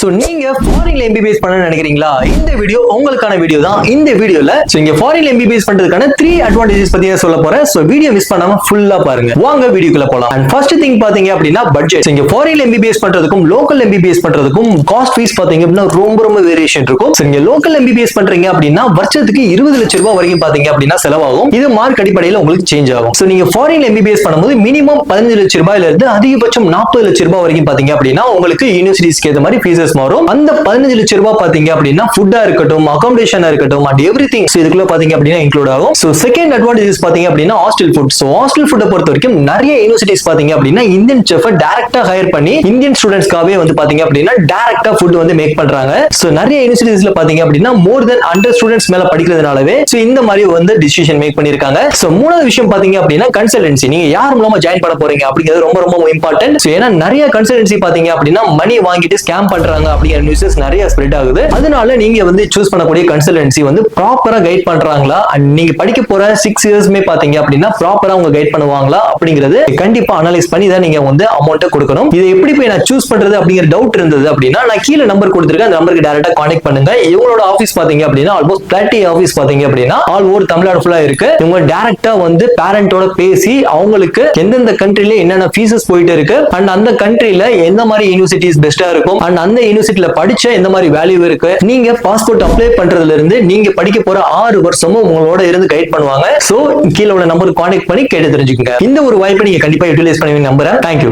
So நீங்க ஃபாரின்ல MBBS பண்ண நினைக்கிறீங்களா? இந்த வீடியோ உங்களுக்கான வீடியோ தான். இந்த வீடியோல சோ இங்க ஃபாரின்ல எம்பிபிஎஸ் பண்றதுக்கான 3 அட்வான்டேஜஸ் பத்தி நான் சொல்ல போறேன். சோ வீடியோ மிஸ் பண்ணாம ஃபுல்லா பாருங்க. வாங்க வீடியோக்குள்ள போலாம். அண்ட் ஃபர்ஸ்ட் திங் பாத்தீங்க அப்படின்னா பட்ஜெட். இங்க ஃபாரின்ல எம்பிபிஎஸ் பண்றதுக்கும் லோக்கல் எம்பிபிஎஸ் பண்றதுக்கும் காஸ்ட் ஃபீஸ் பாத்தீங்க அப்படின்னா ரொம்ப வேரியேஷன் இருக்கும். சோ இங்க லோக்கல் எம்பிபிஎஸ் பண்றீங்க அப்படின்னா வருஷத்துக்கு 20 லட்சம் ரூபாய் வரைக்கும் பாத்தீங்க அப்படின்னா செலவாகும். இது மார்க் அடிப்படையில் உங்களுக்கு சேஞ்ச் ஆகும். சோ நீங்க ஃபாரின்ல எம்பிபிஎஸ் பண்ணும்போது மினிமம் 15 லட்சம் ரூபாயில இருந்து அதிகபட்சம் 40 லட்சம் ரூபாய் வரைக்கும் பாத்தீங்க அப்படின்னா உங்களுக்கு யூனிவர்சிட்டிஸ்க்கு ஏத்த மாதிரி ஃபீஸஸ் மாறும். அந்த 15 லட்சம் ரூபாய் பாத்தீங்க அப்படின்னா ஃபுட்டா இருக்கட்டும், அகாமடேஷனா இருக்கட்டும் அண்ட் எவ்ரிதிங் இதுக்குள்ள பாத்தீங்க அப்படின்னா இன்க்ளூட் ஆகும். சோ செகண்ட் அட்வான்டேஜஸ் பாத்தீங்க அப்படின்னா ஹாஸ்டல் ஃபுட். சோ ஹாஸ்டல் ஃபுட்டை பொறுத்த வரைக்கும் நிறைய யூனிவர்சிட்டிஸ் பாத்தீங்க அப்படின்னா இந்தியன் செஃப் டைரக்டா ஹையர் பண்ணி இந்தியன் ஸ்டூடெண்ட்ஸ்க்காகவே வந்து பாத்தீங்க அப்படின்னா டைரக்டா ஃபுட் வந்து மேக் பண்றாங்க. சோ நிறைய யூனிவர்சிட்டிஸ்ல பாத்தீங்க அப்படின்னா மோர் தென் 100 ஸ்டூடெண்ட்ஸ் மேல படிக்கிறதுனாலவே சோ இந்த மாதிரி வந்து டிசிஷன் மேக் பண்ணிருக்காங்க. சோ மூணாவது விஷயம் பாத்தீங்க அப்படின்னா கன்சல்டன்சி. நீங்க யார் மூலமா ஜாயின் பண்ண போறீங்க அப்படிங்கிறது ரொம்ப இம்பார்ட்டன்ட். சோ ஏன்னா நிறைய கன்சல்டன்சி பாத்தீங்க அப்படின்னா மணி வாங்கிட்டு ஸ்கேம் பண்றாங்க அப்படிங்கிற நியூஸஸ் நிறைய ஸ்ப்ரெட் ஆகுது. அதனால நீங்க வந்து சூஸ் பண்ணக்கூடிய கன்சல்டன்சி வந்து ப்ராப்பரா கைட் பண்றாங்களா அண்ட் நீங்க படிக்க போற 6 இயர்ஸ்மே பாத்தீங்க அப்படின்னா ப்ராப்பரா அவங்க கைட் பண்ணுவாங்களா அப்படிங்கிறது கண்டிப்பா அனலைஸ் பண்ணி தான் நீங்க வந்து அமௌண்ட் கொடுக்கணும். இது எப்படி போய் நான் சூஸ் பண்றது அப்படிங்கிற டவுட் இருந்தது அப்படின்னா நான் கீழே நம்பர் கொடுத்திருக்கேன். அந்த நம்பருக்கு டைரக்டா கான்டாக்ட் பண்ணுங்க. இவங்களோட ஆபீஸ் பாத்தீங்க அப்படின்னா ஆல்மோஸ்ட் 30 ஆபீஸ் பாத்தீங்க அப்படின்னா ஆல் ஓவர் தமிழ்நாடு ஃபுல்லா இருக்கு. இவங்க டைரக்டா வந்து பேரண்டோட பேசி அவங்களுக்கு எந்தெந்த கண்ட்ரில என்னென்ன ஃபீஸஸ் போயிட்டு இருக்கு அண்ட் அந்த கண்ட்ரில எந்த மாதிரி யூனிவர்சிட்டிஸ் பெஸ்டா இருக்கும் அண்ட் அந்த யூனிவர்சிட்டில படிச்ச எந்த மாதிரி வேல்யூ இருக்கு, நீங்க பாஸ்போர்ட் அப்ளை பண்றதுல இருந்து நீங்க படிக்க போற 6 வருஷமும் உங்களோட இருந்து கைட் பண்ணுவாங்க. சோ கீழே உள்ள நம்பருக்கு கான்டாக்ட் பண்ணி கேட்டு தெரிஞ்சுக்கோங்க. இந்த ஒரு வாய்ப்பை நீங்க கண்டிப்பா யூட்டிலைஸ் பண்ணுவீங்க நம்புறேன். தேங்க்யூ.